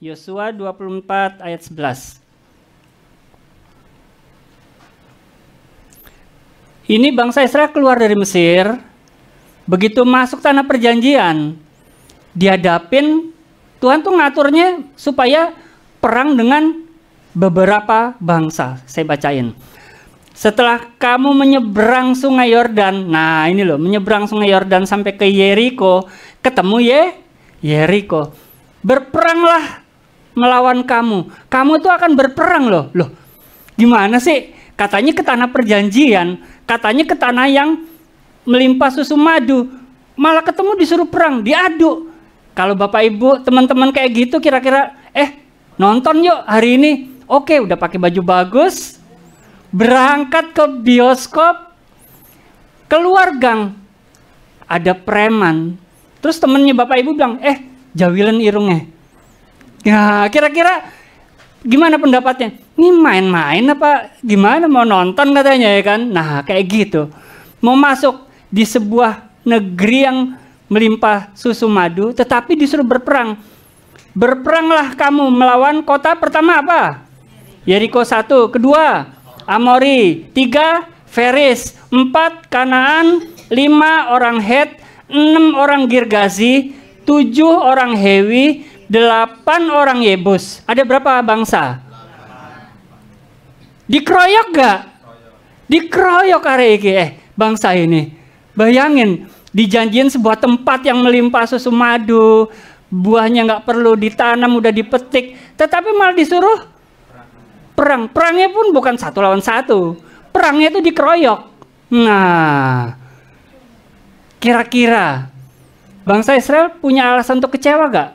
Yosua 24 ayat 11. Ini bangsa Israel keluar dari Mesir, begitu masuk tanah perjanjian, dihadapin, Tuhan tuh ngaturnya supaya perang dengan beberapa bangsa. Saya bacain. Setelah kamu menyeberang sungai Yordan, nah ini loh, menyeberang sungai Yordan sampai ke Yeriko, ketemu Yeriko. Berperanglah melawan kamu. Kamu tuh akan berperang loh. Loh, gimana sih? Katanya ke tanah perjanjian, katanya ke tanah yang melimpah susu madu, malah ketemu disuruh perang, diadu. Kalau Bapak Ibu, teman-teman kayak gitu kira-kira, nonton yuk hari ini. Oke, udah pakai baju bagus, berangkat ke bioskop, keluar gang, ada preman. Terus temennya Bapak Ibu bilang, jawilan irungnya. Ya, kira-kira gimana pendapatnya? Ini main-main apa gimana, mau nonton katanya ya kan? Nah, kayak gitu. Mau masuk di sebuah negeri yang melimpah susu madu, tetapi disuruh berperang. Berperanglah kamu melawan kota pertama apa? Yeriko 1, kedua Amori, 3 Feris, 4 Kanaan, 5 orang Het, 6 orang Girgazi, 7 orang Hewi, 8 orang Yebus. Ada berapa bangsa? Dikeroyok gak? Dikeroyok hari ini bangsa ini. Bayangin, dijanjiin sebuah tempat yang melimpah susu madu, buahnya nggak perlu ditanam, udah dipetik, tetapi malah disuruh perang. Perangnya pun bukan 1 lawan 1, perangnya itu dikeroyok. Nah, kira-kira bangsa Israel punya alasan untuk kecewa gak?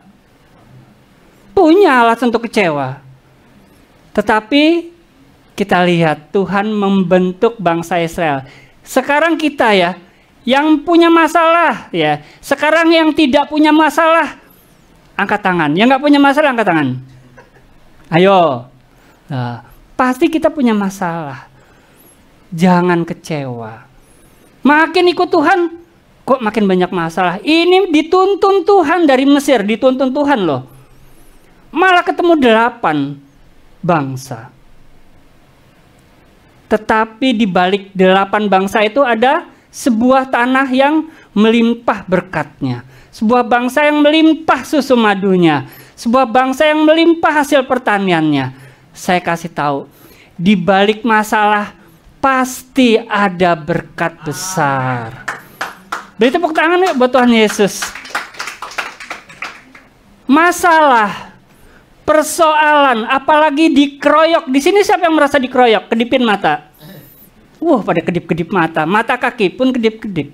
Punya alasan untuk kecewa. Tetapi kita lihat Tuhan membentuk bangsa Israel. Sekarang kita ya, yang punya masalah ya. Sekarang yang tidak punya masalah, angkat tangan. Yang nggak punya masalah, angkat tangan. Ayo. Nah, pasti kita punya masalah. Jangan kecewa. Makin ikut Tuhan, kok makin banyak masalah. Ini dituntun Tuhan dari Mesir, dituntun Tuhan loh. Malah ketemu 8 bangsa. Tetapi di balik 8 bangsa itu ada sebuah tanah yang melimpah berkatnya. Sebuah bangsa yang melimpah susu madunya. Sebuah bangsa yang melimpah hasil pertaniannya. Saya kasih tahu, di balik masalah pasti ada berkat besar. Beri tepuk tangan yuk buat Tuhan Yesus. Masalah, persoalan, apalagi dikeroyok. Di sini siapa yang merasa dikeroyok? Kedipin mata. Pada kedip-kedip mata. Mata kaki pun kedip-kedip.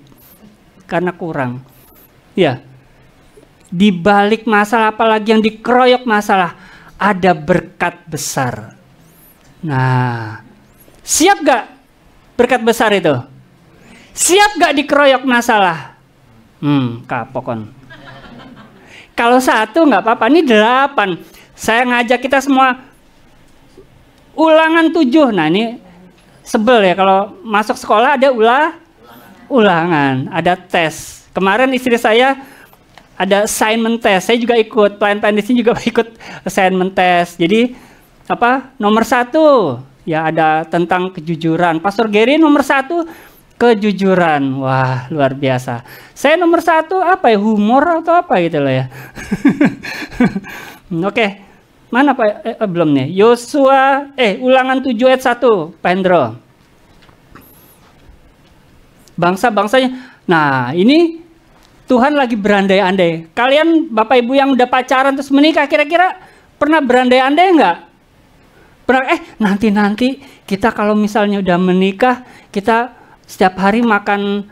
Karena kurang. Ya. Di balik masalah, apalagi yang dikeroyok masalah, ada berkat besar. Nah, siap gak berkat besar itu? Siap gak dikeroyok masalah? Kapokon. Kalau 1 nggak apa-apa, ini 8. Saya ngajak kita semua ulangan 7. Nah ini sebel ya kalau masuk sekolah ada ulangan, ada tes. Kemarin istri saya ada assignment test, saya juga ikut. Pelayan-pelayan di sini juga ikut assignment test. Jadi nomor 1 ya ada tentang kejujuran. Pastor Gary nomor 1 kejujuran. Wah, luar biasa. Saya nomor 1 humor atau apa gitu loh ya. Oke. Mana Pak? Belum nih. Yosua, ulangan 7 ayat 1, Pak Hendro. Bangsa-bangsanya. Nah, ini Tuhan lagi berandai-andai. Kalian Bapak Ibu yang udah pacaran terus menikah, kira-kira pernah berandai-andai enggak? Pernah, nanti kita kalau misalnya udah menikah, kita setiap hari makan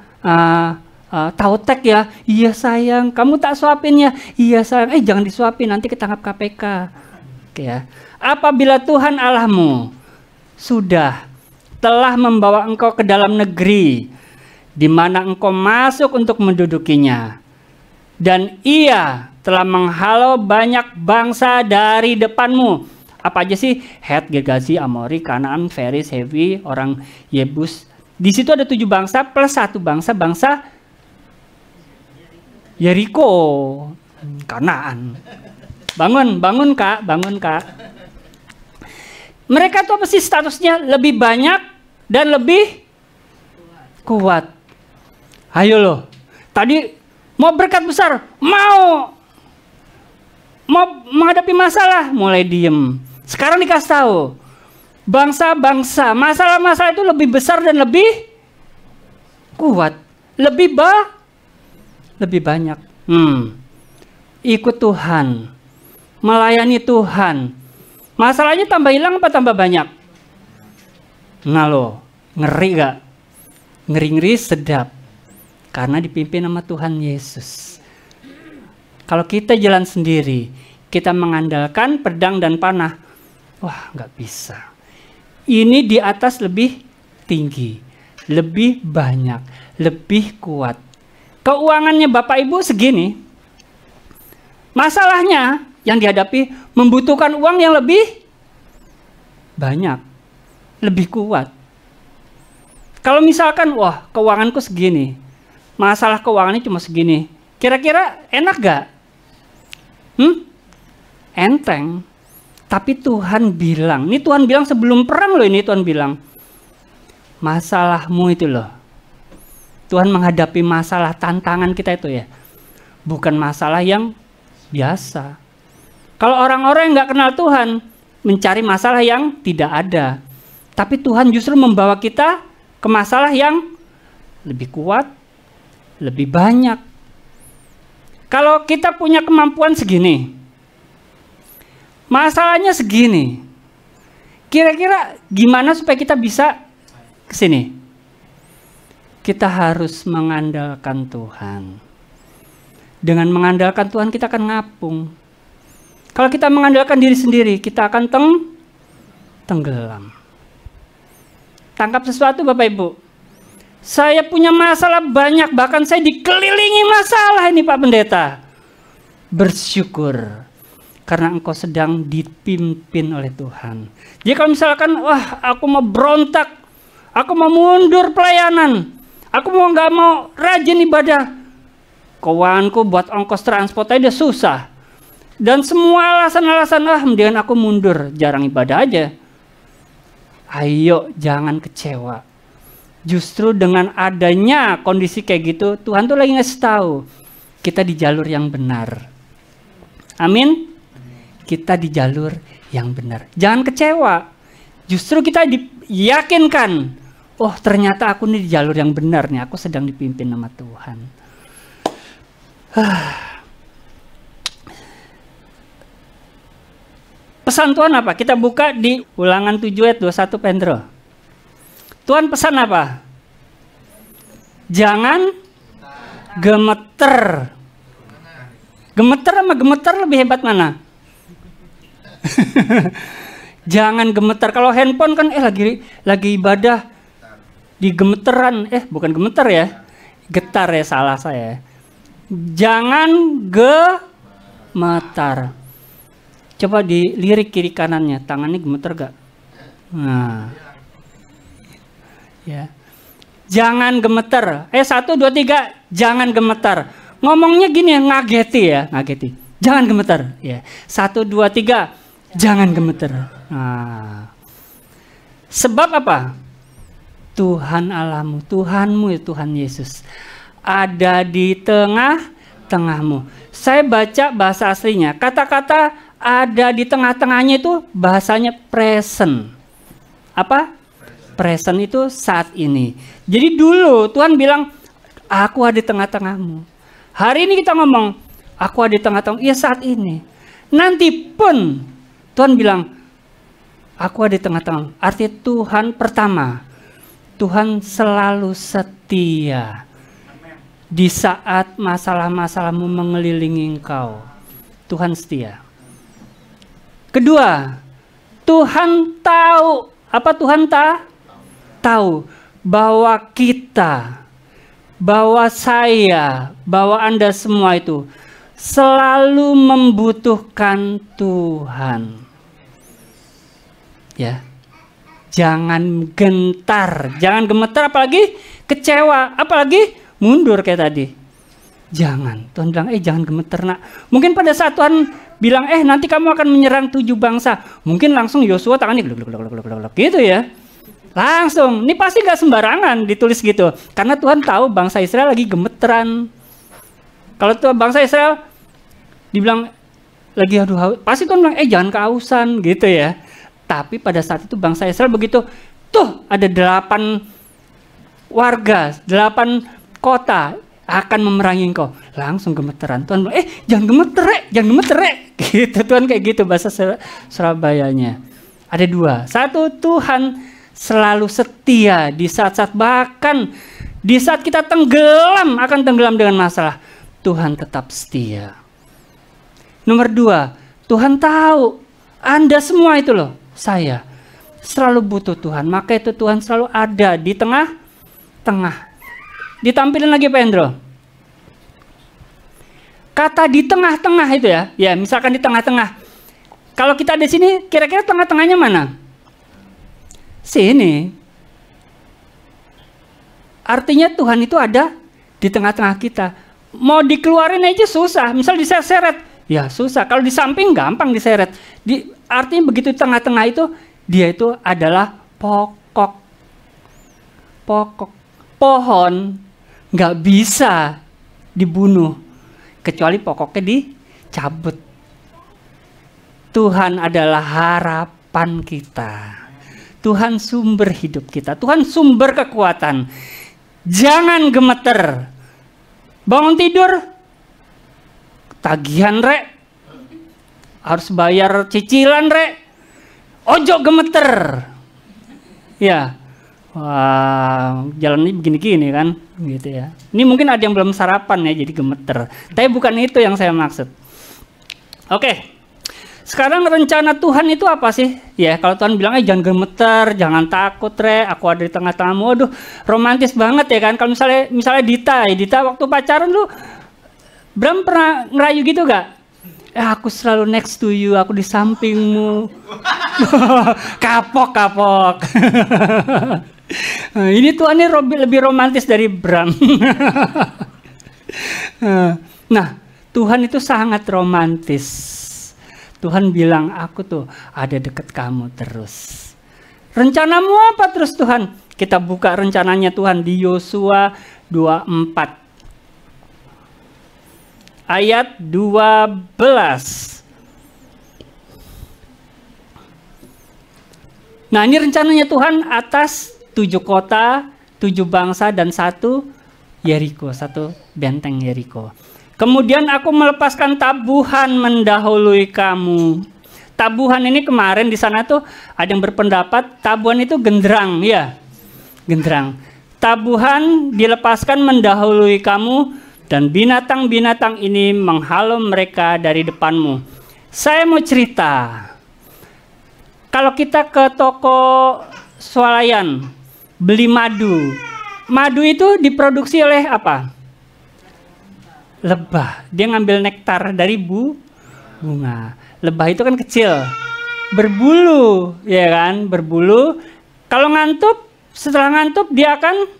tautek ya. Iya sayang, kamu tak suapin ya. Iya sayang, jangan disuapin, nanti ketangkap KPK. Oke ya. Apabila Tuhan Allahmu telah membawa engkau ke dalam negeri di mana engkau masuk untuk mendudukinya, dan Ia telah menghalau banyak bangsa dari depanmu. Apa aja sih? Het, Girgazi, Amori, Kanaan, Feris, Hewi, orang Yebus. Di situ ada 7 bangsa plus 1 bangsa Yeriko, Kanaan. Bangun Kak, bangun Kak. Mereka tuh apa sih statusnya? Lebih banyak dan lebih kuat. Ayo loh. Tadi mau berkat besar, mau menghadapi masalah, mulai diem. Sekarang dikasih tahu, bangsa-bangsa, masalah-masalah itu lebih besar dan lebih kuat, lebih banyak. Ikut Tuhan, melayani Tuhan. Masalahnya tambah hilang apa tambah banyak? Nah loh, ngeri gak? Ngeri-ngeri sedap. Karena dipimpin sama Tuhan Yesus. Kalau kita jalan sendiri, kita mengandalkan pedang dan panah, wah nggak bisa. Ini di atas lebih tinggi, lebih banyak, lebih kuat. Keuangannya Bapak Ibu segini, masalahnya yang dihadapi membutuhkan uang yang lebih banyak, lebih kuat. Kalau misalkan, wah keuanganku segini, masalah keuangannya cuma segini, kira-kira enak gak? Enteng. Tapi Tuhan bilang, ini Tuhan bilang sebelum perang loh, ini Tuhan bilang, masalahmu itu loh. Tuhan menghadapi masalah tantangan kita itu ya, bukan masalah yang biasa. Kalau orang-orang yang gak kenal Tuhan, mencari masalah yang tidak ada. Tapi Tuhan justru membawa kita ke masalah yang lebih kuat, lebih banyak. Kalau kita punya kemampuan segini, masalahnya segini, kira-kira gimana supaya kita bisa ke sini? Kita harus mengandalkan Tuhan. Dengan mengandalkan Tuhan kita akan ngapung. Kalau kita mengandalkan diri sendiri, kita akan tenggelam. Tangkap sesuatu Bapak Ibu. Saya punya masalah banyak, bahkan saya dikelilingi masalah ini Pak Pendeta. Bersyukur, karena engkau sedang dipimpin oleh Tuhan. Jadi kalau misalkan, wah aku mau berontak, aku mau mundur pelayanan, aku nggak mau rajin ibadah, keuanganku buat ongkos transport aja susah. Dan semua alasan-alasan, mendingan aku mundur, jarang ibadah aja. Ayo jangan kecewa. Justru dengan adanya kondisi kayak gitu, Tuhan tuh lagi ngasih tahu kita di jalur yang benar. Amin. Kita di jalur yang benar. Jangan kecewa. Justru kita diyakinkan, oh ternyata aku nih di jalur yang benar nih. Aku sedang dipimpin sama Tuhan. Pesan Tuhan apa? Kita buka di Ulangan 7 ayat 21 Pendro. Tuhan pesan apa? Jangan gemeter. Gemeter sama gemeter lebih hebat mana? Jangan gemeter. Kalau handphone kan lagi ibadah digemeteran. Bukan gemeter ya. Getar ya, salah saya. Jangan gemetar. Coba dilirik kiri kanannya, tangannya gemeter gak? Nah. Ya. Jangan gemeter. 1, 2, 3, jangan gemeter. Ngomongnya gini, ngageti ya, ngageti. Jangan gemeter. Ya. 1, 2, 3, jangan gemeter. Nah. Sebab apa? Tuhan Allahmu, Tuhanmu, Tuhan Yesus ada di tengah-tengahmu. Saya baca bahasa aslinya. Kata-kata ada di tengah-tengahnya itu bahasanya present. Apa? Present itu saat ini. Jadi dulu Tuhan bilang, aku ada di tengah-tengahmu. Hari ini kita ngomong, aku ada di tengah-tengahmu. Iya saat ini. Nanti pun Tuhan bilang, aku ada di tengah-tengahmu. Artinya Tuhan pertama, Tuhan selalu setia. Di saat masalah-masalahmu mengelilingi engkau, Tuhan setia. Kedua, Tuhan tahu. Apa Tuhan tahu? Bahwa kita, bahwa saya, bahwa Anda semua itu selalu membutuhkan Tuhan. Ya. Jangan gentar, jangan gemetar, apalagi kecewa, apalagi mundur kayak tadi. Jangan. Tuhan bilang, jangan gemeter nak. Mungkin pada saat Tuhan bilang, nanti kamu akan menyerang 7 bangsa. Mungkin langsung Yosua tangannya gitu ya. Langsung, ini pasti gak sembarangan ditulis gitu. Karena Tuhan tahu bangsa Israel lagi gemeteran. Kalau tuh bangsa Israel dibilang lagi aduh haus, pasti Tuhan bilang, jangan kehausan gitu ya. Tapi pada saat itu bangsa Israel begitu, tuh ada 8 warga, 8 kota akan memerangi engkau. Langsung gemeteran. Tuhan bilang, jangan gemeter, gitu. Tuhan kayak gitu bahasa Surabayanya. Ada 2. 1, Tuhan selalu setia di saat-saat, bahkan di saat kita akan tenggelam dengan masalah, Tuhan tetap setia. Nomor 2, Tuhan tahu Anda semua itu loh, saya selalu butuh Tuhan, maka itu Tuhan selalu ada di tengah-tengah. Ditampilin lagi Pak Hendro. Kata di tengah-tengah itu ya misalkan di tengah-tengah. Kalau kita di sini, kira-kira tengah-tengahnya mana? Sini. Artinya Tuhan itu ada di tengah-tengah kita. Mau dikeluarin aja susah. Misal diseret-seret, ya susah. Kalau di samping gampang diseret. Artinya begitu di tengah-tengah itu, dia itu adalah pokok. Pohon nggak bisa dibunuh kecuali pokoknya dicabut. Tuhan adalah harapan kita. Tuhan sumber hidup kita. Tuhan sumber kekuatan. Jangan gemeter. Bangun tidur, tagihan rek, harus bayar cicilan rek, ojo gemeter. Ya, wah, jalannya begini-gini kan, gitu ya. Ini mungkin ada yang belum sarapan ya, jadi gemeter. Tapi bukan itu yang saya maksud. Oke. Sekarang rencana Tuhan itu apa sih? Ya, kalau Tuhan bilang jangan gemeter, jangan takut, Re, aku ada di tengah-tengahmu. Aduh, romantis banget ya kan? Kalau misalnya Dita waktu pacaran lu, Bram pernah ngerayu gitu gak? Aku selalu next to you, aku di sampingmu. Kapok. Ini Tuhan ini lebih romantis dari Bram. Nah, Tuhan itu sangat romantis. Tuhan bilang, aku tuh ada deket kamu terus. Rencanamu apa terus Tuhan? Kita buka rencananya Tuhan di Yosua 24. Ayat 12. Nah, ini rencananya Tuhan atas 7 kota, 7 bangsa, dan 1 Yeriko, 1 benteng Yeriko. Kemudian aku melepaskan tabuhan mendahului kamu. Tabuhan ini kemarin di sana tuh ada yang berpendapat tabuhan itu genderang, ya. Genderang. Tabuhan dilepaskan mendahului kamu dan binatang-binatang ini menghalau mereka dari depanmu. Saya mau cerita. Kalau kita ke toko swalayan beli madu. Madu itu diproduksi oleh apa? Lebah. Dia ngambil nektar dari bunga. Lebah itu kan kecil, berbulu, ya kan, berbulu. Kalau ngantuk, setelah ngantuk dia akan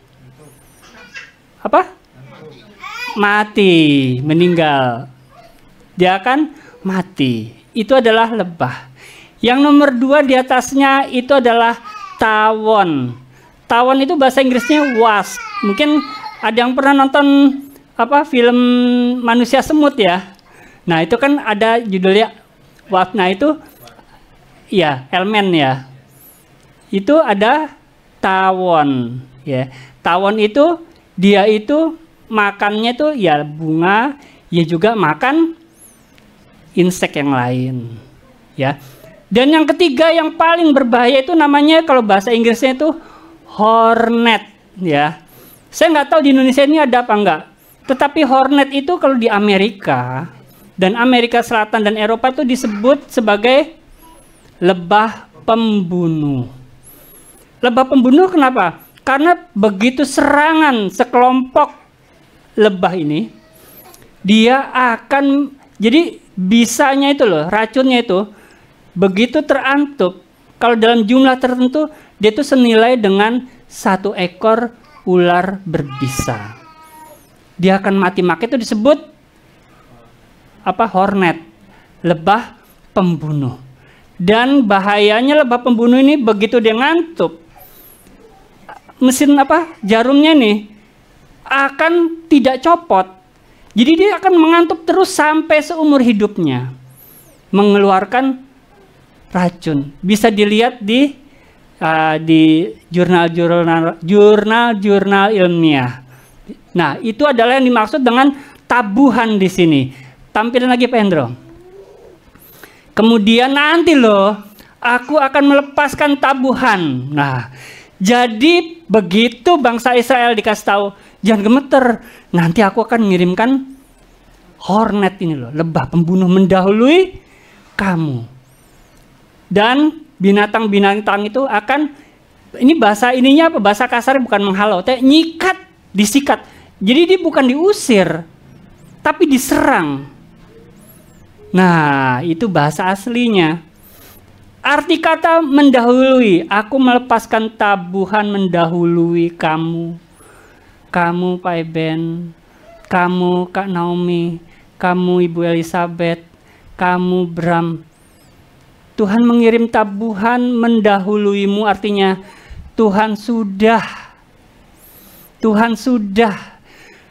apa? Mati, meninggal. Dia akan mati. Itu adalah lebah. Yang nomor 2 di atasnya itu adalah tawon. Tawon itu bahasa Inggrisnya wasp. Mungkin ada yang pernah nonton film manusia semut ya. Nah, itu kan ada judulnya wasp. Nah, itu ya, elemen ya. Itu ada tawon ya. Tawon itu dia itu makannya tuh ya bunga, ya juga makan insek yang lain ya. Dan yang ketiga yang paling berbahaya itu namanya kalau bahasa Inggrisnya itu hornet ya. Saya nggak tahu di Indonesia ini ada apa enggak. Tetapi hornet itu kalau di Amerika dan Amerika Selatan dan Eropa itu disebut sebagai lebah pembunuh. Lebah pembunuh kenapa? Karena begitu serangan sekelompok lebah ini, dia akan, jadi bisanya itu loh, racunnya itu, begitu terantup, kalau dalam jumlah tertentu, dia itu senilai dengan 1 ekor ular berbisa. Dia akan mati, maka itu disebut hornet. lebah pembunuh. Dan bahayanya lebah pembunuh ini begitu dia ngantuk, mesin jarumnya nih akan tidak copot. Jadi dia akan mengantuk terus sampai seumur hidupnya, mengeluarkan racun. Bisa dilihat di jurnal-jurnal ilmiah. Nah, itu adalah yang dimaksud dengan tabuhan di sini. Tampilin lagi Pak Hendro. Kemudian nanti loh, aku akan melepaskan tabuhan. Nah, jadi begitu bangsa Israel dikasih tahu, jangan gemeter, nanti aku akan mengirimkan hornet ini loh, lebah pembunuh mendahului kamu. Dan binatang-binatang itu akan, ini bahasa ininya apa? Bahasa kasarnya bukan menghalau, tapi nyikat, disikat. Jadi dia bukan diusir, tapi diserang. Nah, itu bahasa aslinya. Arti kata mendahului, aku melepaskan tabuhan mendahului kamu. Kamu Pak Eben, kamu Kak Naomi, kamu Ibu Elizabeth, kamu Bram. Tuhan mengirim tabuhan mendahuluimu, artinya Tuhan sudah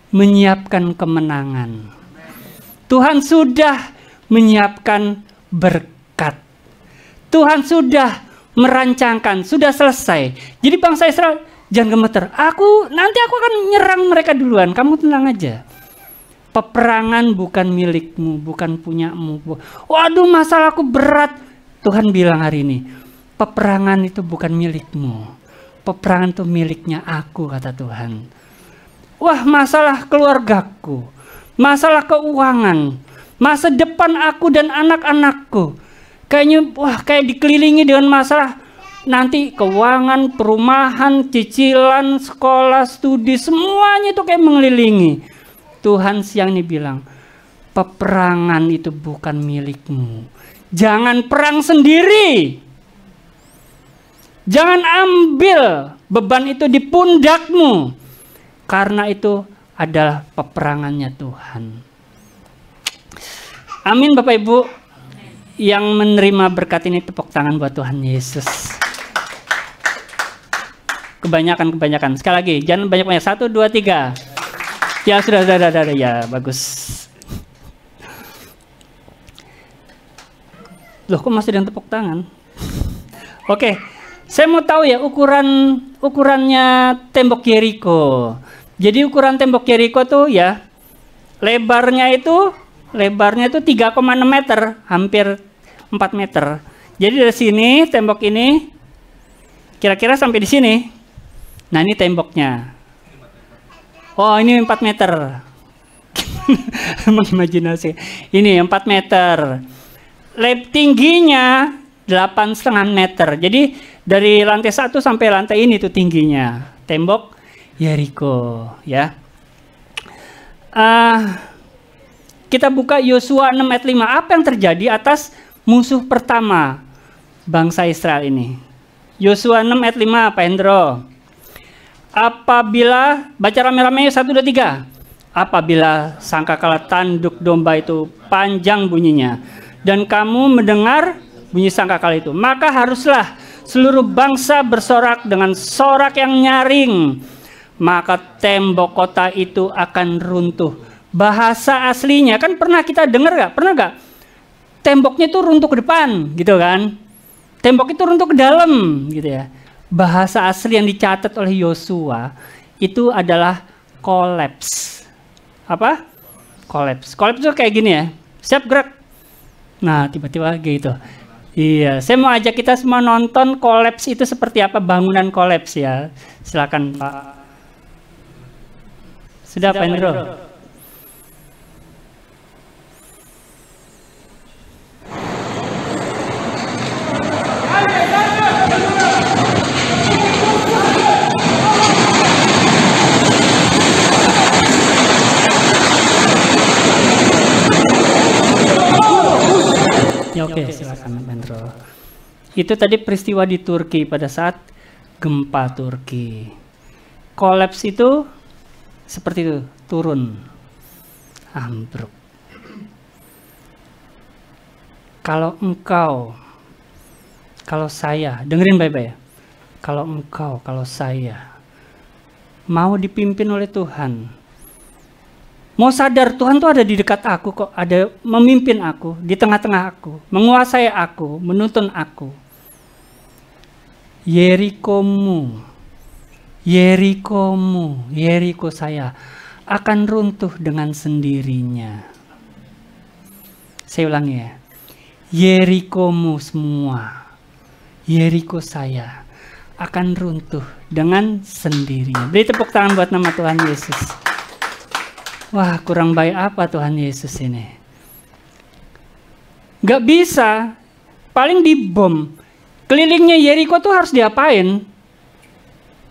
menyiapkan kemenangan. Tuhan sudah menyiapkan berkat. Tuhan sudah merancangkan, sudah selesai. Jadi bangsa Israel, jangan gemeter. Nanti aku akan nyerang mereka duluan. Kamu tenang aja. Peperangan bukan milikmu, bukan punyamu. Waduh, masalahku berat. Tuhan bilang hari ini, peperangan itu bukan milikmu. Peperangan itu miliknya aku, kata Tuhan. Wah, masalah keluargaku, masalah keuangan, masa depan aku dan anak-anakku. Kayaknya, kayak dikelilingi dengan masalah nanti keuangan, perumahan, cicilan, sekolah, studi, semuanya itu kayak mengelilingi. Tuhan siang ini bilang, peperangan itu bukan milikmu. Jangan perang sendiri. Jangan ambil beban itu di pundakmu. Karena itu adalah peperangannya Tuhan. Amin Bapak Ibu. Yang menerima berkat ini tepuk tangan buat Tuhan Yesus. Kebanyakan. Sekali lagi, jangan banyak-banyak. 1, 2, 3. Ya sudah, ya bagus. Loh, kok masih ada tepuk tangan? Oke, saya mau tahu ya ukurannya tembok Yeriko. Jadi ukuran tembok Yeriko tuh ya, lebarnya itu 3,6 meter, hampir 4 meter. Jadi dari sini tembok ini kira-kira sampai di sini. Nah, ini temboknya. Oh, ini 4 meter. Mengimajinasi. Ini 4 meter. Tingginya 8,5 meter. Jadi dari lantai 1 sampai lantai ini tuh tingginya tembok Yeriko, ya. Kita buka Yosua 6 ayat 5. Apa yang terjadi atas musuh pertama bangsa Israel ini? Yosua 6 ayat 5, Pak Hendro. Apabila, baca rame-rame 1, 2, 3. Apabila sangkakala tanduk domba itu panjang bunyinya, dan kamu mendengar bunyi sangkakala itu, maka haruslah seluruh bangsa bersorak dengan sorak yang nyaring, maka tembok kota itu akan runtuh. Bahasa aslinya kan pernah kita dengar gak? Pernah gak? Temboknya itu runtuh ke depan gitu kan, tembok itu runtuh ke dalam gitu ya. Bahasa asli yang dicatat oleh Yosua itu adalah kolaps. Apa? Kolaps. Kolaps itu kayak gini ya, siap gerak. Nah, tiba-tiba gitu. Iya, saya mau ajak kita semua nonton kolaps itu seperti apa, bangunan kolaps ya. Silakan Pak. Sudah Pak Hendro? Ya, oke, silakan Hendro. Itu tadi peristiwa di Turki pada saat gempa Turki. Kolaps itu seperti itu, turun, ambruk. Kalau engkau, kalau saya, dengerin baik-baik ya. Kalau engkau, kalau saya mau dipimpin oleh Tuhan, mau sadar Tuhan tuh ada di dekat aku kok, ada memimpin aku, di tengah-tengah aku, menguasai aku, menuntun aku. Yerikomu, Yeriko saya akan runtuh dengan sendirinya. Saya ulangi ya. Yerikomu semua, Yeriko saya akan runtuh dengan sendirinya. Beri tepuk tangan buat nama Tuhan Yesus. Wah, kurang baik apa Tuhan Yesus ini? Gak bisa, paling dibom. Kelilingnya Yeriko tuh harus diapain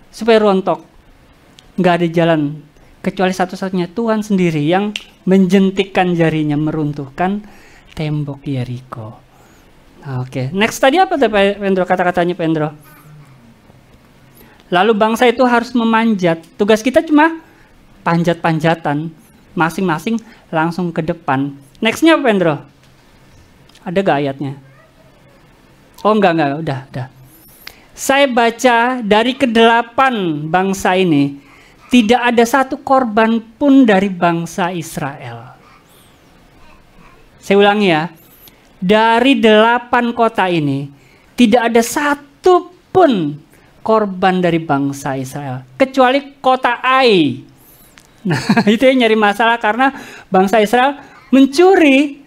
supaya rontok? Gak ada jalan kecuali satu-satunya Tuhan sendiri yang menjentikkan jarinya, meruntuhkan tembok Yeriko. Oke, next tadi apa tuh Pendro? Kata-katanya Pendro. Lalu bangsa itu harus memanjat. Tugas kita cuma panjat-panjatan, masing-masing langsung ke depan. Nextnya apa Pendro? Ada gak ayatnya? Oh enggak, udah. Saya baca dari ke-8 bangsa ini, tidak ada satu korban pun dari bangsa Israel. Saya ulangi ya, dari 8 kota ini, tidak ada satu pun korban dari bangsa Israel. Kecuali kota Ai. Nah itu yang nyari masalah karena bangsa Israel mencuri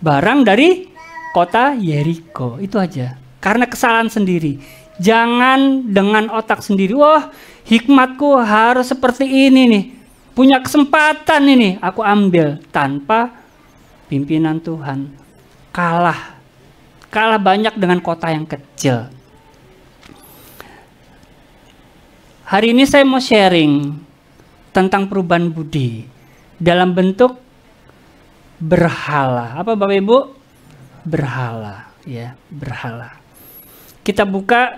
barang dari kota Yeriko. Itu aja. Karena kesalahan sendiri. Jangan dengan otak sendiri. Wah, hikmatku harus seperti ini nih. Punya kesempatan ini. Aku ambil tanpa pimpinan Tuhan. Kalah banyak dengan kota yang kecil. Hari ini saya mau sharing tentang perubahan budi dalam bentuk berhala. Apa Bapak Ibu? Berhala, ya, berhala. Kita buka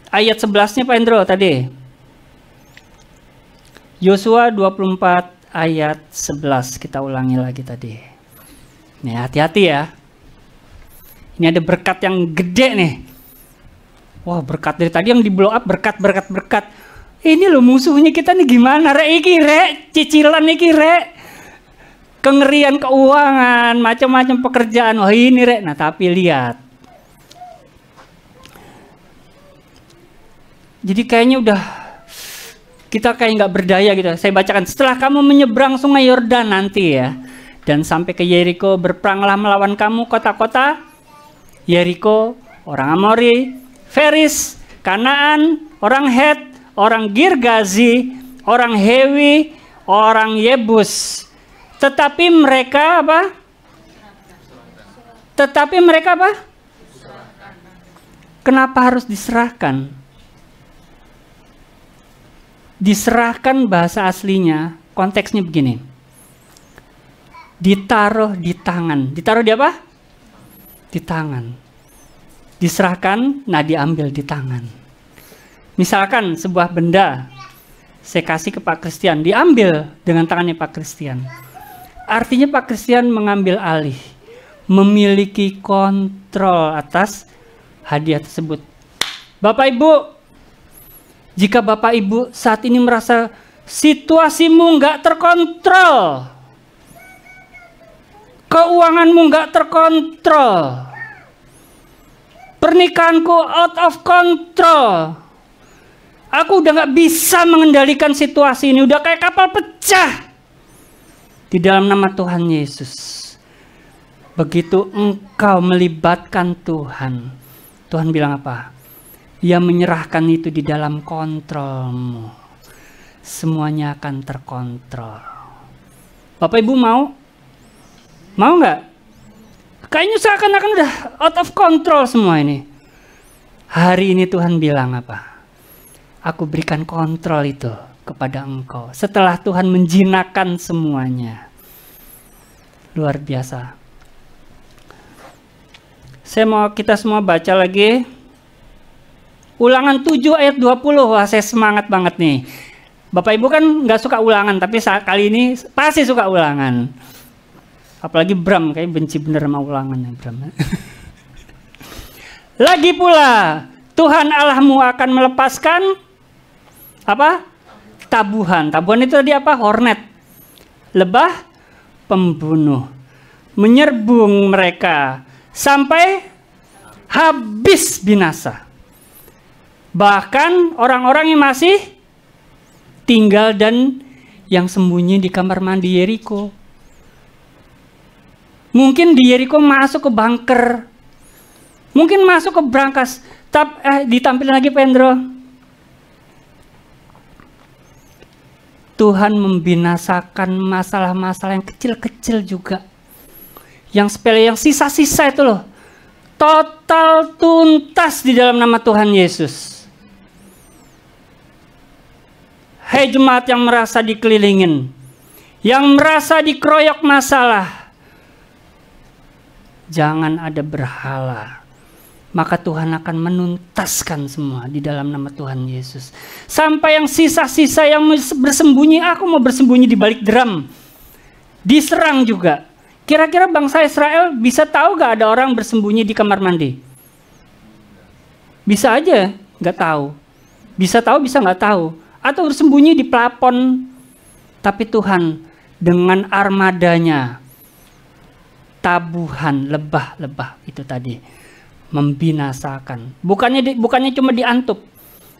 ayat 11-nya Pak Indro tadi. Yosua 24 ayat 11, kita ulangi lagi tadi. Nih hati-hati ya. Ini ada berkat yang gede nih. Wah, berkat dari tadi yang di blow up, berkat. Ini loh musuhnya kita nih gimana rek iki rek, cicilan iki rek. Kengerian keuangan, macam-macam pekerjaan. Wah ini rek. Nah tapi lihat. Jadi kayaknya udah kita kayak nggak berdaya gitu. Saya bacakan. Setelah kamu menyeberang sungai Yordan nanti ya, dan sampai ke Yeriko, berperanglah melawan kamu kota-kota Yeriko, orang Amori, Feris, Kanaan, orang Het, orang Girgazi, orang Hewi, orang Yebus. Tetapi mereka apa? Kenapa harus diserahkan? Diserahkan bahasa aslinya, konteksnya begini. Ditaruh di tangan. Ditaruh di apa? Di tangan. Diserahkan, nah diambil di tangan. Misalkan sebuah benda, saya kasih ke Pak Christian, diambil dengan tangannya Pak Christian. Artinya Pak Christian mengambil alih, memiliki kontrol atas hadiah tersebut. Bapak Ibu, jika Bapak Ibu saat ini merasa situasimu nggak terkontrol, keuanganmu nggak terkontrol, pernikahanku out of control, aku udah nggak bisa mengendalikan situasi ini, udah kayak kapal pecah. Di dalam nama Tuhan Yesus, begitu engkau melibatkan Tuhan, Tuhan bilang apa? Dia menyerahkan itu di dalam kontrolmu. Semuanya akan terkontrol. Bapak Ibu mau? Mau nggak? Kayaknya seakan-akan udah out of control semua ini. Hari ini Tuhan bilang apa? Aku berikan kontrol itu kepada engkau. Setelah Tuhan menjinakkan semuanya. Luar biasa. Saya mau kita semua baca lagi. Ulangan 7 ayat 20. Wah, saya semangat banget nih. Bapak Ibu kan nggak suka ulangan, tapi kali ini pasti suka ulangan. Apalagi Bram, kayak benci bener sama ulangan ya Bram. Lagi pula, Tuhan Allahmu akan melepaskan apa? Tabuhan. Tabuhan itu tadi apa? Hornet. Lebah pembunuh. Menyerbu mereka sampai habis binasa. Bahkan orang-orang yang masih tinggal dan yang sembunyi di kamar mandi Yeriko. Mungkin di Yeriko masuk ke bunker. Mungkin masuk ke brankas. Ditampilkan lagi Pendro. Tuhan membinasakan masalah-masalah yang kecil-kecil juga. Yang sepele, yang sisa-sisa itu loh. Total tuntas di dalam nama Tuhan Yesus. Hei jemaat yang merasa dikelilingin. Yang merasa dikeroyok masalah. Jangan ada berhala. Maka Tuhan akan menuntaskan semua di dalam nama Tuhan Yesus. Sampai yang sisa-sisa yang bersembunyi, aku mau bersembunyi di balik drum. Diserang juga. Kira-kira bangsa Israel bisa tahu gak ada orang bersembunyi di kamar mandi? Bisa aja gak tahu. Bisa tahu, bisa gak tahu. Atau bersembunyi di plafon. Tapi Tuhan dengan armadanya, tabuhan, lebah-lebah itu tadi, membinasakan. Bukannya cuma diantup,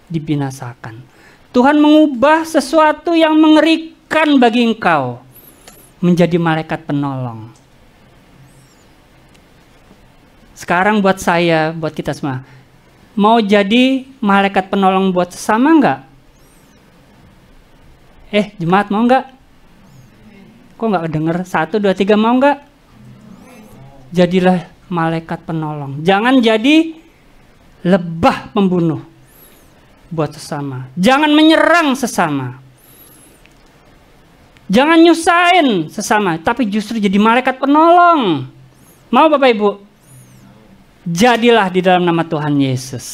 dibinasakan. Tuhan mengubah sesuatu yang mengerikan bagi engkau menjadi malaikat penolong. Sekarang buat saya, buat kita semua, mau jadi malaikat penolong buat sesama enggak? Jemaat mau enggak? Kok enggak denger? 1, 2, 3 mau enggak? Jadilah malaikat penolong. Jangan jadi lebah pembunuh buat sesama. Jangan menyerang sesama. Jangan nyusahin sesama, tapi justru jadi malaikat penolong. Mau Bapak Ibu? Jadilah di dalam nama Tuhan Yesus.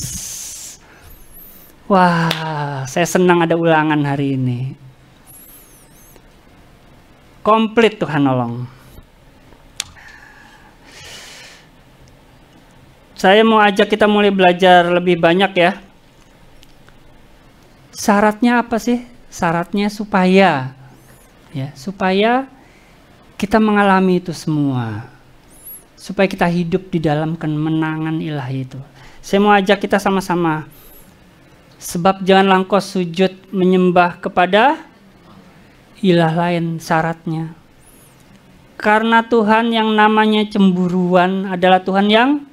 Wah, saya senang ada ulangan hari ini. Komplit Tuhan nolong. Saya mau ajak kita mulai belajar lebih banyak ya. Syaratnya apa sih? Syaratnya supaya kita mengalami itu semua. Supaya kita hidup di dalam kemenangan ilahi itu. Saya mau ajak kita sama-sama. Sebab janganlah engkau sujud menyembah kepada ilah lain, syaratnya. Karena Tuhan yang namanya cemburuan adalah Tuhan yang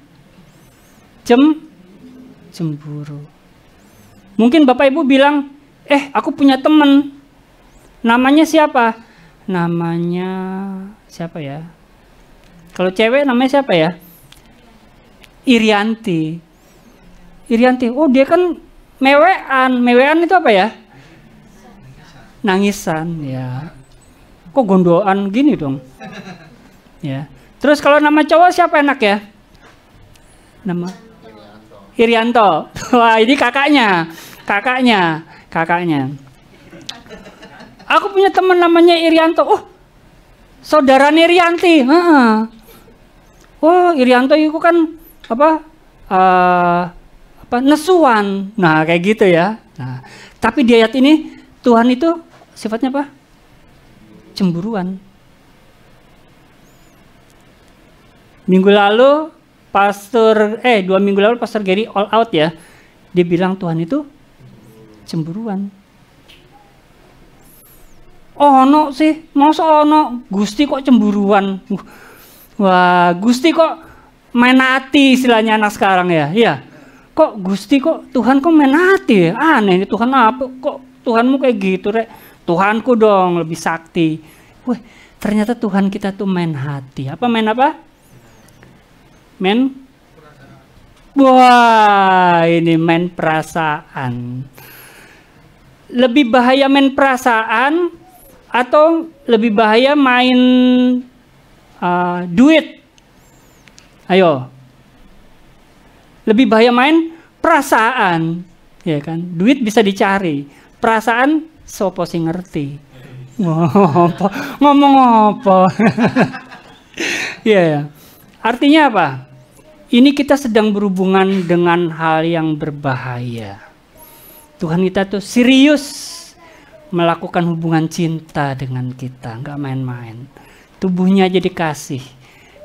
cemburu. Mungkin Bapak Ibu bilang, aku punya teman. Namanya siapa? Namanya siapa ya? Kalau cewek namanya siapa ya? Irianti. Oh dia kan mewean. Mewean itu apa ya? Nangisan ya. Kok gondoan gini dong? Ya. Terus kalau nama cowok siapa enak ya? Nama Irianto. Wah, ini kakaknya. Aku punya teman namanya Irianto. Oh, saudara Irianti. Oh, Irianto itu kan nesuan. Nah, kayak gitu ya. Nah, tapi di ayat ini Tuhan itu sifatnya apa? Cemburuan. Minggu lalu 2 minggu lalu Pastor Gary all out ya. Dia bilang Tuhan itu cemburuan. Ono sih, masa ono Gusti kok cemburuan. Wah, Gusti kok main hati istilahnya anak sekarang ya. Iya. Kok Gusti kok Tuhan kok main hati ya? Aneh, Tuhan apa? Kok Tuhanmu kayak gitu, Rek? Tuhanku dong lebih sakti. Wah, ternyata Tuhan kita tuh main hati. Apa main apa? Wah, ini main perasaan. Lebih bahaya main perasaan atau lebih bahaya main duit? Ayo. Lebih bahaya main perasaan, ya kan? Duit bisa dicari, perasaan sopo sing ngerti. Ngomong apa? Iya. Artinya apa? Ini kita sedang berhubungan dengan hal yang berbahaya. Tuhan kita tuh serius melakukan hubungan cinta dengan kita, nggak main-main. Tubuhnya aja dikasih,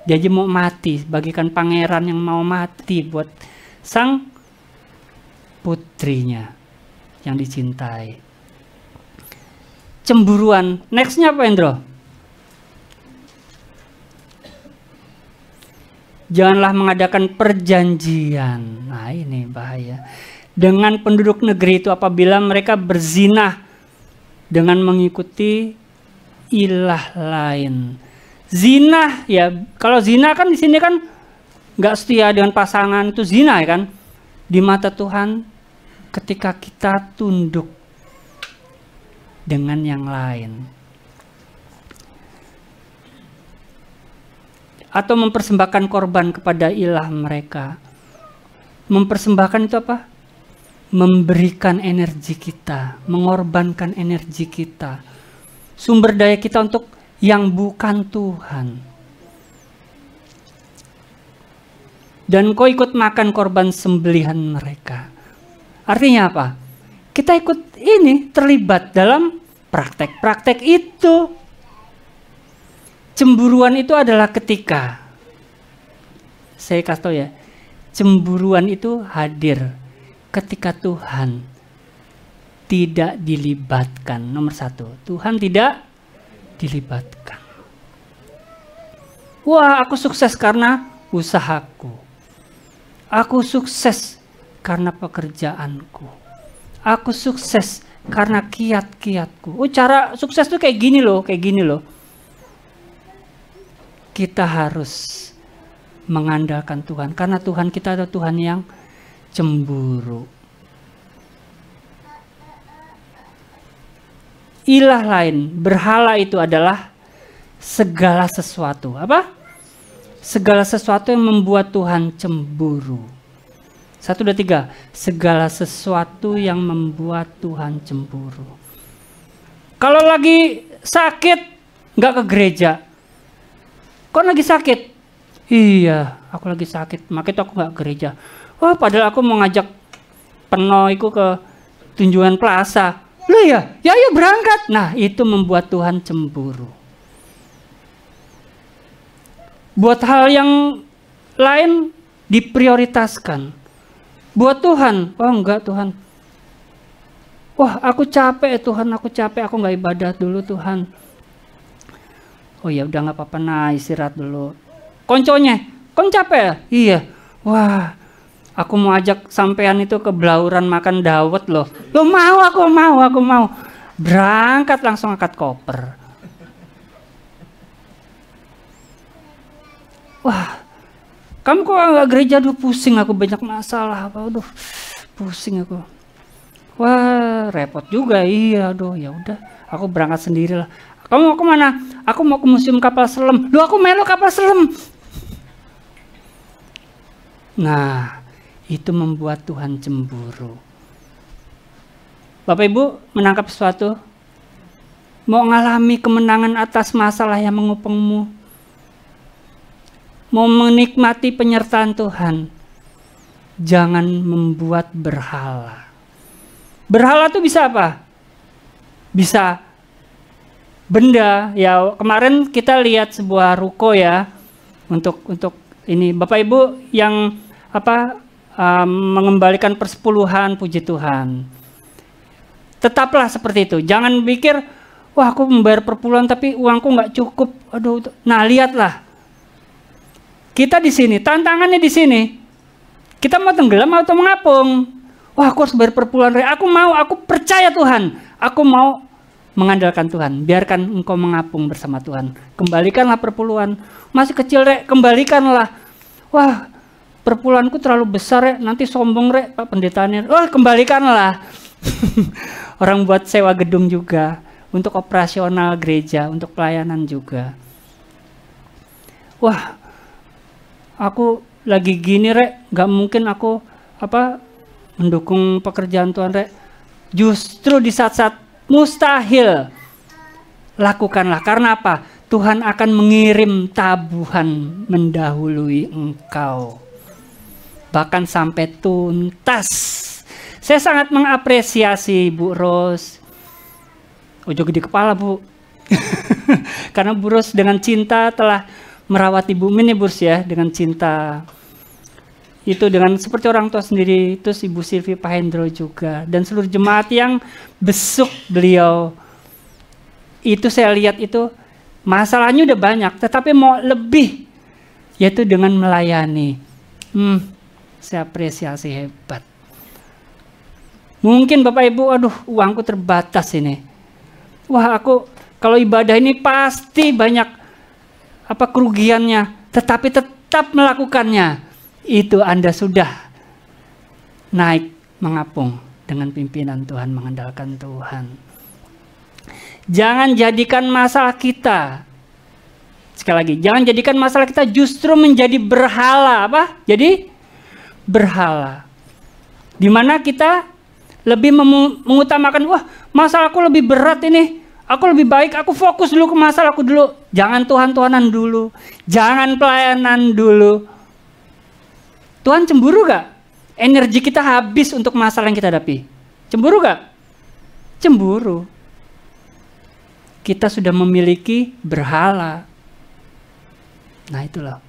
dia aja mau mati, bagikan pangeran yang mau mati buat sang putrinya yang dicintai. Cemburuan, nextnya apa Endro? Janganlah mengadakan perjanjian. Nah ini bahaya. Dengan penduduk negeri itu apabila mereka berzinah dengan mengikuti ilah lain. Zina ya, kalau zina kan di sini kan nggak setia dengan pasangan, itu zina ya kan. Di mata Tuhan ketika kita tunduk dengan yang lain. Atau mempersembahkan korban kepada ilah mereka. Mempersembahkan itu apa? Memberikan energi kita, mengorbankan energi kita, sumber daya kita untuk yang bukan Tuhan. Dan kau ikut makan korban sembelihan mereka. Artinya apa? Kita ikut ini, terlibat dalam praktek-praktek itu. Cemburuan itu adalah ketika, saya kasih tahu ya, cemburuan itu hadir ketika Tuhan tidak dilibatkan. Nomor satu, Tuhan tidak dilibatkan. Wah, aku sukses karena usahaku. Aku sukses karena pekerjaanku. Aku sukses karena kiat-kiatku. Oh, cara sukses tuh kayak gini loh, kayak gini loh. Kita harus mengandalkan Tuhan, karena Tuhan kita adalah Tuhan yang cemburu. Ilah lain, berhala itu adalah segala sesuatu. Apa? Segala sesuatu yang membuat Tuhan cemburu. 1, 2, 3. Segala sesuatu yang membuat Tuhan cemburu. Kalau lagi sakit, nggak ke gereja. Kok lagi sakit? Iya, aku lagi sakit, makanya aku nggak gereja. Wah, padahal aku mau ngajak penoiku ke Tunjungan Plaza. Loh ya, ya berangkat. Nah, itu membuat Tuhan cemburu. Buat hal yang lain diprioritaskan. Buat Tuhan, oh enggak Tuhan. Wah, aku capek Tuhan, aku capek, aku nggak ibadah dulu Tuhan. Oh ya udah nggak apa-apa, nah istirahat dulu. Konconya, kon capek ya? Iya. Wah, aku mau ajak sampean itu ke Blauran makan dawet loh. Lo mau, aku mau. Berangkat langsung angkat koper. Wah, kamu kok nggak gereja dulu? Pusing aku, banyak masalah. Aduh, pusing aku. Wah, repot juga. Iya, aduh, ya udah, aku berangkat sendiri lah. Kamu mau kemana? Aku mau ke museum kapal selam. Loh, aku melo kapal selam. Nah, itu membuat Tuhan cemburu. Bapak Ibu menangkap sesuatu? Mau ngalami kemenangan atas masalah yang mengupengmu? Mau menikmati penyertaan Tuhan? Jangan membuat berhala. Berhala itu bisa apa? Bisa benda. Ya, kemarin kita lihat sebuah ruko ya, untuk ini Bapak Ibu yang mengembalikan persepuluhan, puji Tuhan. Tetaplah seperti itu. Jangan pikir, wah aku membayar perpuluhan tapi uangku nggak cukup. Aduh. Nah, lihatlah. Kita di sini, tantangannya di sini. Kita mau tenggelam atau mengapung? Wah, aku harus bayar perpuluhan. Aku percaya Tuhan. Aku mau mengandalkan Tuhan. Biarkan engkau mengapung bersama Tuhan. Kembalikanlah perpuluhan. Masih kecil, Rek, kembalikanlah. Wah, perpuluhanku terlalu besar, Rek. Nanti sombong, Rek, Pak pendetanya. Wah, kembalikanlah. Orang buat sewa gedung juga. Untuk operasional gereja, untuk pelayanan juga. Wah, aku lagi gini, Rek. Gak mungkin aku mendukung pekerjaan Tuhan, Rek. Justru di saat-saat mustahil, lakukanlah. Karena apa? Tuhan akan mengirim tabuhan mendahului engkau. Bahkan sampai tuntas. Saya sangat mengapresiasi Bu Ros. Ojo gede kepala Bu. Karena Bu Ros dengan cinta telah merawat Ibu Min ya Bu Ros ya. Dengan cinta. Itu dengan seperti orang tua sendiri. Terus Ibu Silvi Pak Hendro juga. Dan seluruh jemaat yang besuk beliau. Itu saya lihat itu masalahnya udah banyak. Tetapi mau lebih. Yaitu dengan melayani. Saya apresiasi hebat. Mungkin Bapak Ibu, aduh uangku terbatas ini. Wah aku kalau ibadah ini pasti banyak kerugiannya. Tetapi tetap melakukannya. Itu Anda sudah naik mengapung dengan pimpinan Tuhan, mengandalkan Tuhan. Jangan jadikan masalah kita. Sekali lagi, jangan jadikan masalah kita justru menjadi berhala. Apa? Jadi berhala. Di mana kita lebih mengutamakan, wah masalahku lebih berat ini. Aku lebih baik, aku fokus dulu ke masalahku dulu. Jangan Tuhan-Tuhanan dulu. Jangan pelayanan dulu. Tuhan cemburu gak? Energi kita habis untuk masalah yang kita hadapi. Cemburu gak? Cemburu. Kita sudah memiliki berhala. Nah itulah.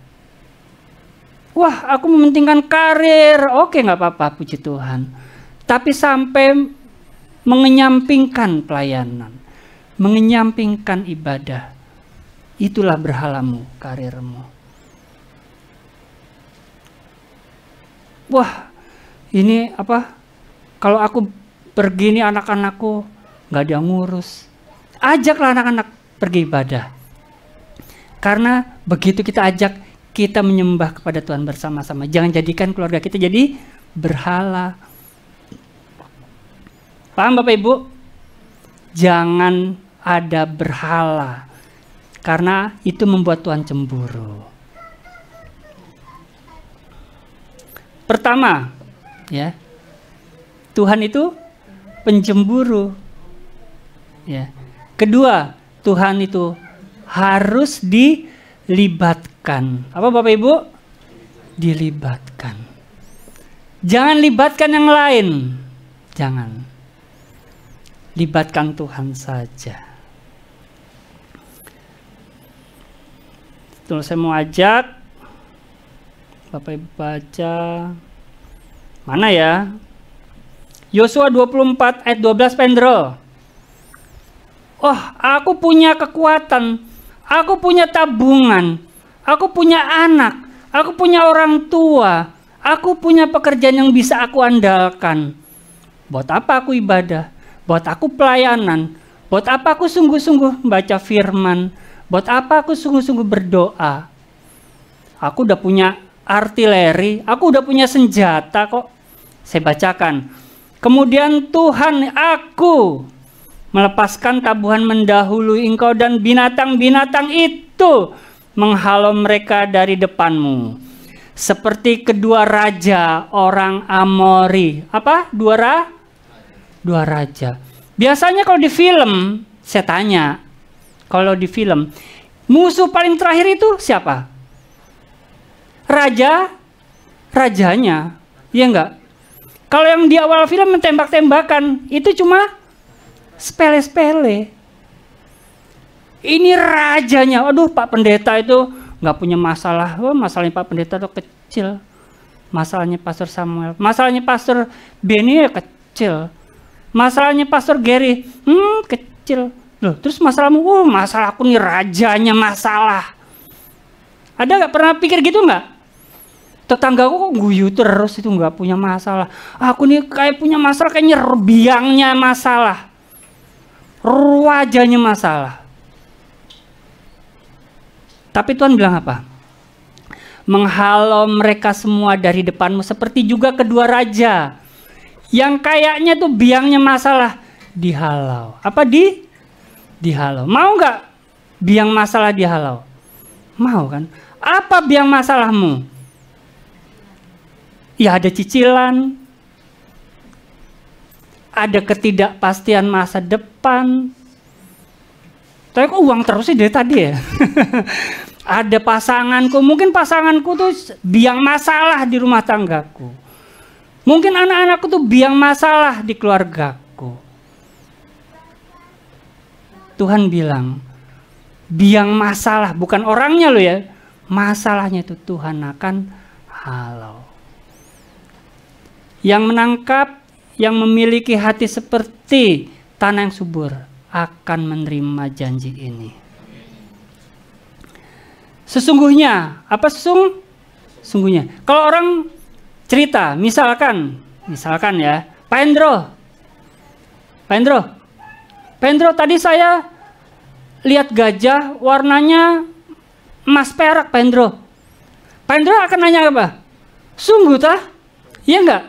Wah aku mementingkan karir. Oke gak apa-apa, puji Tuhan. Tapi sampai mengenyampingkan pelayanan. Mengenyampingkan ibadah. Itulah berhalamu, karirmu. Wah, ini kalau aku pergi nih anak-anakku nggak ada yang ngurus. Ajaklah anak-anak pergi ibadah. Karena begitu kita ajak, kita menyembah kepada Tuhan bersama-sama. Jangan jadikan keluarga kita jadi berhala. Paham Bapak Ibu? Jangan ada berhala. Karena itu membuat Tuhan cemburu. Pertama, ya, Tuhan itu pencemburu. Ya. Kedua, Tuhan itu harus dilibatkan. Apa Bapak Ibu? Dilibatkan. Jangan libatkan yang lain. Jangan. Libatkan Tuhan saja. Terus saya mau ajak Bapak Ibu baca mana ya? Yosua 24 ayat 12 Pendro. Oh, aku punya kekuatan, aku punya tabungan, aku punya anak, aku punya orang tua, aku punya pekerjaan yang bisa aku andalkan. Buat apa aku ibadah? Buat aku pelayanan? Buat apa aku sungguh-sungguh membaca firman? Buat apa aku sungguh-sungguh berdoa? Aku udah punya artileri, aku udah punya senjata kok. Saya bacakan. Kemudian Tuhan, aku melepaskan tabuhan mendahului engkau dan binatang-binatang itu menghalau mereka dari depanmu. Seperti kedua raja orang Amori. Apa? Dua raja. Biasanya kalau di film, saya tanya. Kalau di film, musuh paling terakhir itu siapa? Rajanya, iya enggak? Kalau yang di awal film tembak-tembakan, itu cuma sepele-sepele. Ini rajanya, aduh Pak Pendeta itu nggak punya masalah. Oh, masalahnya Pak Pendeta itu kecil. Masalahnya Pastor Samuel, masalahnya Pastor Benny ya kecil. Masalahnya Pastor Gary, kecil. Loh, terus masalahmu, masalahku nih rajanya masalah. Ada nggak pernah pikir gitu nggak? Tetanggaku kok guyu terus itu nggak punya masalah. Aku nih kayak punya masalah, kayaknya biangnya masalah, wajahnya masalah. Tapi Tuhan bilang apa? Menghalau mereka semua dari depanmu seperti juga kedua raja yang kayaknya tuh biangnya masalah dihalau. Apa dihalau? Mau nggak biang masalah dihalau? Mau kan? Apa biang masalahmu? Ya ada cicilan, ada ketidakpastian masa depan, Tapi kok uang terus sih dari tadi ya? Ada pasanganku, mungkin pasanganku tuh biang masalah di rumah tanggaku. Mungkin anak-anakku tuh biang masalah di keluargaku. Tuhan bilang, biang masalah, bukan orangnya loh ya. Masalahnya itu Tuhan akan halau. Yang menangkap, yang memiliki hati seperti tanah yang subur akan menerima janji ini. Sesungguhnya, apa sesungguhnya? Kalau orang cerita, misalkan ya, Pak Hendro, tadi saya lihat gajah warnanya emas perak, Pak Hendro. Pak Hendro akan nanya apa? Sungguh tah? Iya enggak?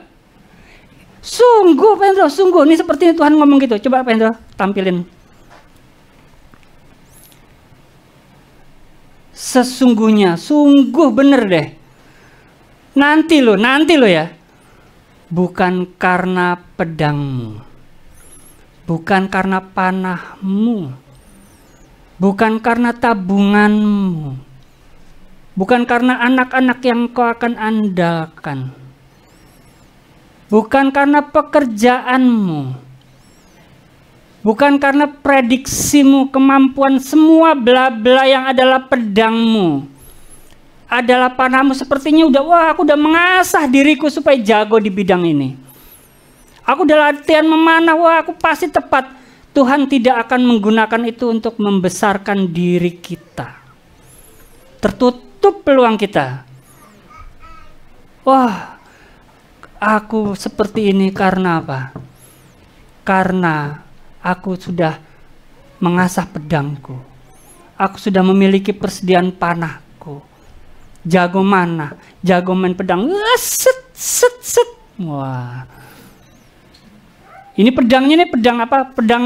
Sungguh Pak Hendro, sungguh. Ini seperti Tuhan ngomong gitu. Coba Pak Hendro tampilin. Sesungguhnya, sungguh bener deh. Nanti lo ya. Bukan karena pedangmu. Bukan karena panahmu. Bukan karena tabunganmu. Bukan karena anak-anak yang kau akan andalkan. Bukan karena pekerjaanmu. Bukan karena prediksimu, kemampuan, semua bla-bla yang adalah pedangmu. Adalah panahmu. Sepertinya aku udah mengasah diriku supaya jago di bidang ini. Aku udah latihan memanah, aku pasti tepat. Tuhan tidak akan menggunakan itu untuk membesarkan diri kita. Tertutup peluang kita. Aku seperti ini karena apa? Karena aku sudah mengasah pedangku. Aku sudah memiliki persediaan panahku. Jago mana? Jago main pedang. Set. Wah. Ini pedangnya pedang apa? Pedang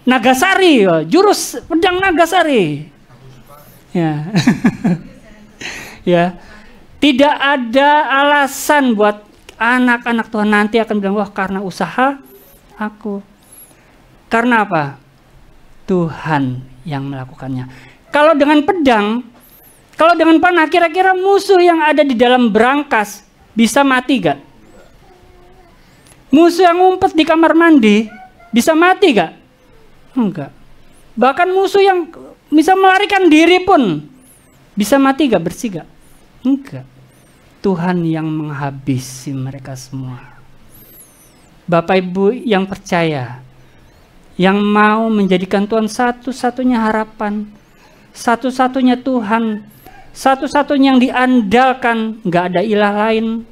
Nagasari. Jurus pedang Nagasari. Ya. Ya. Tidak ada alasan buat anak-anak Tuhan nanti akan bilang, wah karena usaha aku. Karena apa? Tuhan yang melakukannya. Kalau dengan pedang, kalau dengan panah, kira-kira musuh yang ada di dalam berangkas bisa mati gak? Musuh yang ngumpet di kamar mandi bisa mati gak? Enggak. Bahkan musuh yang bisa melarikan diri pun bisa mati gak? Bersih gak? Enggak. Tuhan yang menghabisi mereka semua. Bapak Ibu yang percaya, yang mau menjadikan Tuhan satu-satunya harapan, satu-satunya Tuhan, satu-satunya yang diandalkan, gak ada ilah lain.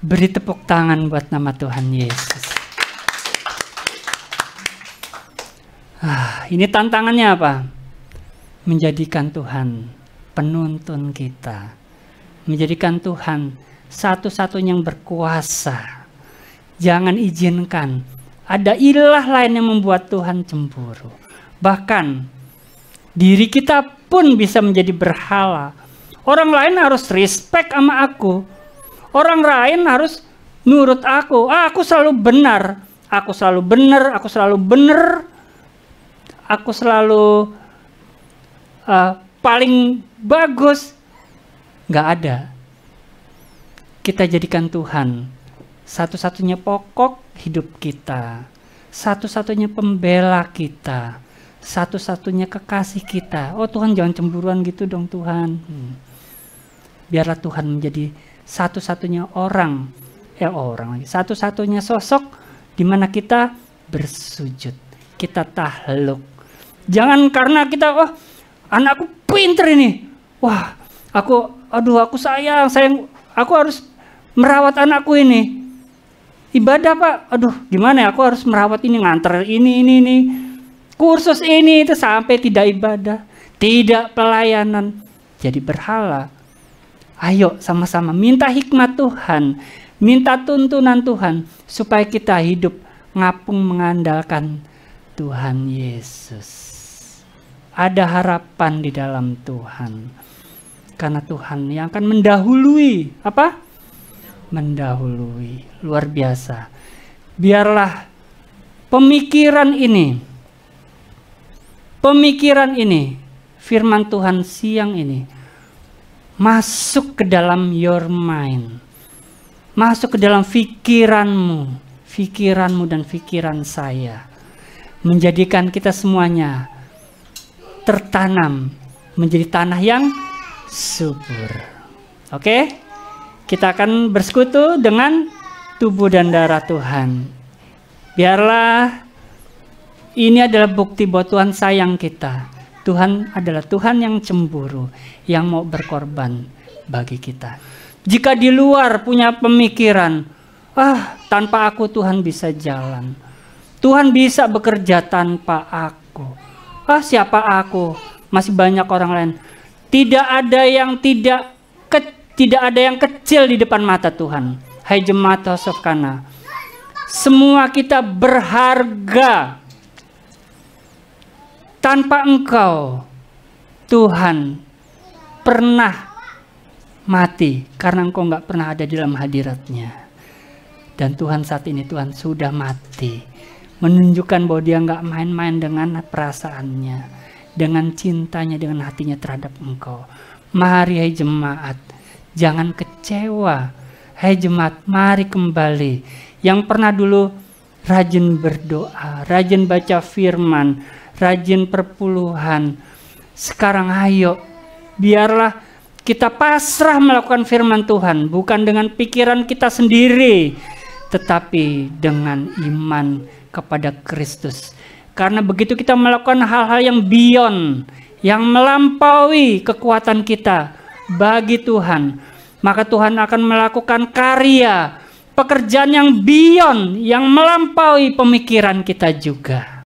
Beri tepuk tangan buat nama Tuhan Yesus. Ini tantangannya apa? Menjadikan Tuhan penuntun kita. Menjadikan Tuhan satu-satunya yang berkuasa. Jangan izinkan ada ilah lain yang membuat Tuhan cemburu. Bahkan diri kita pun bisa menjadi berhala. Orang lain harus respect sama aku. Orang lain harus nurut aku. Aku selalu benar. Aku selalu benar. Aku selalu benar. Aku selalu paling bagus. Nggak ada. Kita jadikan Tuhan satu-satunya pokok hidup kita, satu-satunya pembela kita, satu-satunya kekasih kita. Oh Tuhan, jangan cemburuan gitu dong Tuhan. Biarlah Tuhan menjadi satu-satunya satu-satunya sosok di mana kita bersujud, kita tahluk. Jangan karena kita, anakku pinter ini, aku sayang, aku harus merawat anakku ini. Ibadah Pak, gimana ya, aku harus merawat ini, nganter ini, kursus ini, itu sampai tidak ibadah, tidak pelayanan, jadi berhala. Ayo sama-sama minta hikmat Tuhan, minta tuntunan Tuhan, supaya kita hidup ngapung mengandalkan Tuhan Yesus. Ada harapan di dalam Tuhan. Karena Tuhan yang akan mendahului, apa? Mendahului, luar biasa. Biarlah pemikiran ini, firman Tuhan siang ini, masuk ke dalam your mind, masuk ke dalam pikiranmu dan pikiran saya, menjadikan kita semuanya tertanam menjadi tanah yang subur. Oke? Kita akan bersekutu dengan tubuh dan darah Tuhan. Biarlah ini adalah bukti bahwa Tuhan sayang kita. Tuhan adalah Tuhan yang cemburu, yang mau berkorban bagi kita. Jika di luar punya pemikiran, tanpa aku Tuhan bisa jalan, Tuhan bisa bekerja tanpa aku, siapa aku, masih banyak orang lain. Tidak ada yang kecil di depan mata Tuhan. Hai jemaat House of Kana, semua kita berharga. Tanpa Engkau, Tuhan pernah mati karena Engkau nggak pernah ada di dalam hadirat-Nya. Dan Tuhan saat ini, Tuhan sudah mati, menunjukkan bahwa Dia nggak main-main dengan perasaannya, dengan cintanya, dengan hatinya terhadap Engkau. Mari hai jemaat, jangan kecewa. Hai jemaat, mari kembali. Yang pernah dulu rajin berdoa, rajin baca firman, rajin perpuluhan, sekarang ayo, biarlah kita pasrah melakukan firman Tuhan, bukan dengan pikiran kita sendiri, tetapi dengan iman kepada Kristus. Karena begitu kita melakukan hal-hal yang beyond, yang melampaui kekuatan kita bagi Tuhan, maka Tuhan akan melakukan karya, pekerjaan yang beyond, yang melampaui pemikiran kita juga.